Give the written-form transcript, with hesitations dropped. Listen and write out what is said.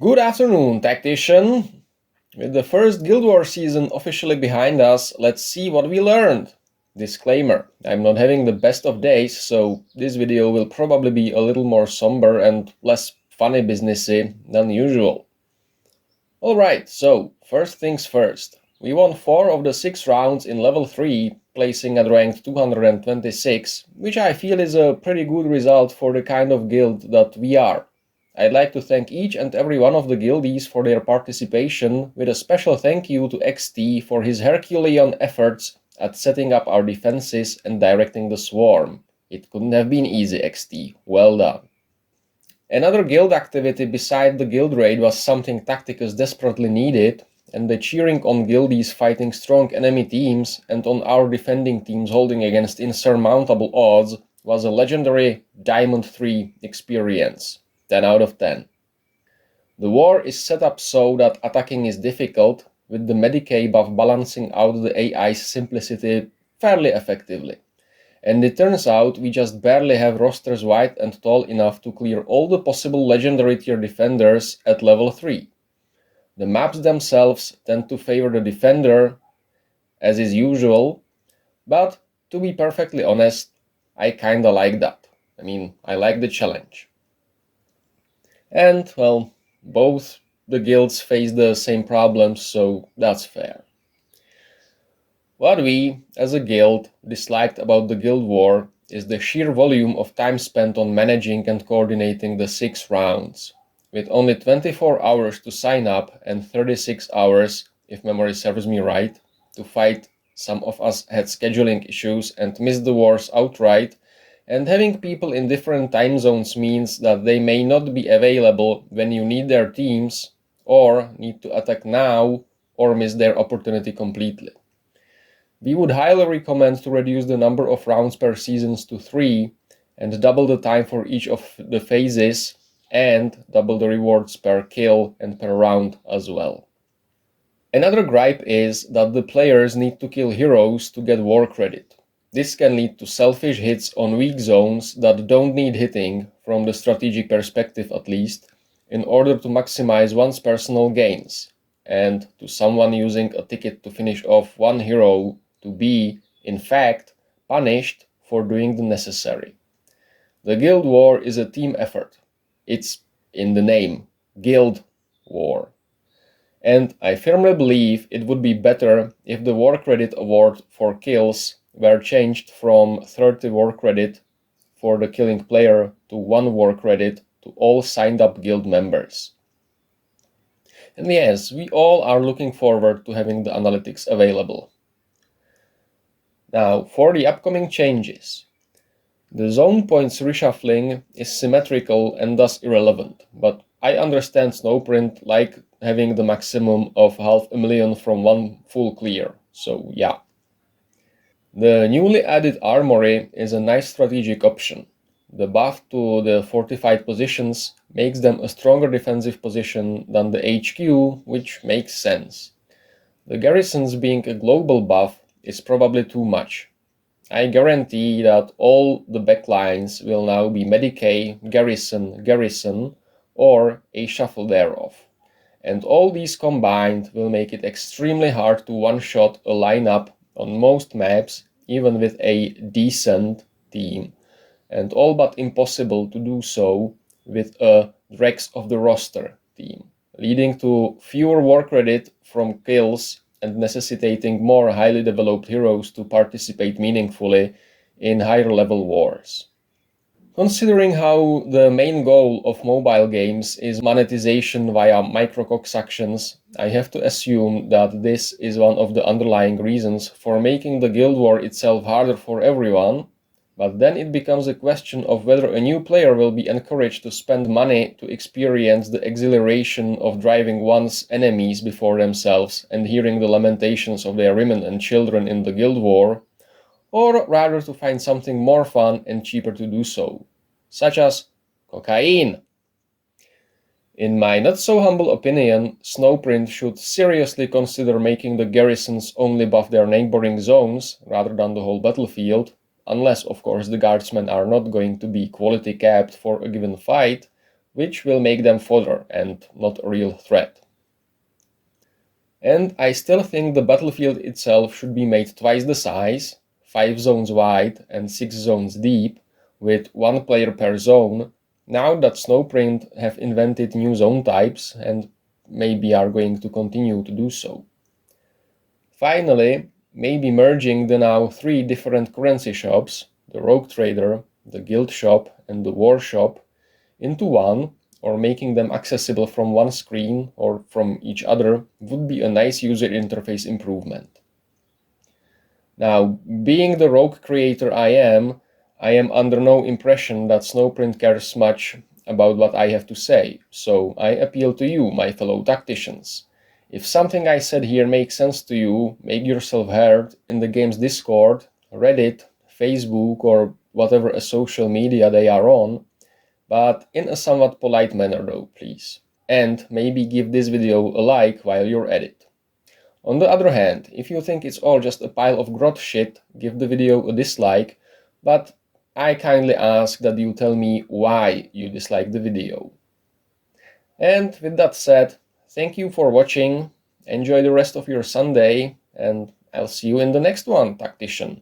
Good afternoon, Tactician! With the first Guild Wars season officially behind us, let's see what we learned. Disclaimer, I'm not having the best of days, so this video will probably be a little more somber and less funny businessy than usual. Alright, so first things first. We won 4 of the 6 rounds in level 3, placing at rank 226, which I feel is a pretty good result for the kind of guild that we are. I'd like to thank each and every one of the guildies for their participation, with a special thank you to XT for his Herculean efforts at setting up our defenses and directing the swarm. It couldn't have been easy, XT. Well done. Another guild activity beside the guild raid was something Tacticus desperately needed, and the cheering on guildies fighting strong enemy teams and on our defending teams holding against insurmountable odds was a legendary Diamond 3 experience. 10 out of 10. The war is set up so that attacking is difficult, with the Medicae buff balancing out the AI's simplicity fairly effectively. And it turns out we just barely have rosters wide and tall enough to clear all the possible legendary tier defenders at level 3. The maps themselves tend to favor the defender, as is usual, but to be perfectly honest, I kinda like that. I like the challenge. And, well, both the guilds face the same problems, so that's fair. What we, as a guild, disliked about the Guild War is the sheer volume of time spent on managing and coordinating the 6 rounds. With only 24 hours to sign up and 36 hours, if memory serves me right, to fight, some of us had scheduling issues and missed the wars outright, and having people in different time zones means that they may not be available when you need their teams, or need to attack now, or miss their opportunity completely. We would highly recommend to reduce the number of rounds per seasons to 3, and double the time for each of the phases, and double the rewards per kill and per round as well. Another gripe is that the players need to kill heroes to get war credit. This can lead to selfish hits on weak zones that don't need hitting, from the strategic perspective at least, in order to maximize one's personal gains, and to someone using a ticket to finish off one hero to be, in fact, punished for doing the necessary. The Guild War is a team effort. It's in the name, Guild War. And I firmly believe it would be better if the war credit award for kills were changed from 30 war credit for the killing player to 1 war credit to all signed up guild members. And yes, we all are looking forward to having the analytics available. Now, for the upcoming changes. The zone points reshuffling is symmetrical and thus irrelevant, but I understand Snowprint like having the maximum of 500,000 from 1 full clear, so yeah. The newly added armory is a nice strategic option. The buff to the fortified positions makes them a stronger defensive position than the HQ, which makes sense. The garrisons being a global buff is probably too much. I guarantee that all the backlines will now be Medicae, Garrison, or a shuffle thereof. And all these combined will make it extremely hard to one-shot a lineup on most maps, even with a decent team, and all but impossible to do so with a Drex of the roster team, leading to fewer war credit from kills and necessitating more highly developed heroes to participate meaningfully in higher level wars. Considering how the main goal of mobile games is monetization via microtransactions, I have to assume that this is one of the underlying reasons for making the Guild War itself harder for everyone, but then it becomes a question of whether a new player will be encouraged to spend money to experience the exhilaration of driving one's enemies before themselves and hearing the lamentations of their women and children in the Guild War, or rather to find something more fun and cheaper to do so, such as cocaine. In my not-so-humble opinion, Snowprint should seriously consider making the garrisons only buff their neighboring zones rather than the whole battlefield, unless, of course, the guardsmen are not going to be quality capped for a given fight, which will make them fodder and not a real threat. And I still think the battlefield itself should be made twice the size, 5 zones wide and 6 zones deep, with 1 player per zone, now that Snowprint have invented new zone types and maybe are going to continue to do so. Finally, maybe merging the now 3 different currency shops, the Rogue Trader, the Guild Shop and the War Shop, into one, or making them accessible from one screen or from each other, would be a nice user interface improvement. Now, being the rogue creator I am under no impression that Snowprint cares much about what I have to say, so I appeal to you, my fellow tacticians. If something I said here makes sense to you, make yourself heard in the game's Discord, Reddit, Facebook, or whatever a social media they are on, but in a somewhat polite manner though, please. And maybe give this video a like while you're at it. On the other hand, if you think it's all just a pile of grot shit, give the video a dislike, but I kindly ask that you tell me why you dislike the video. And with that said, thank you for watching, enjoy the rest of your Sunday, and I'll see you in the next one, tactician.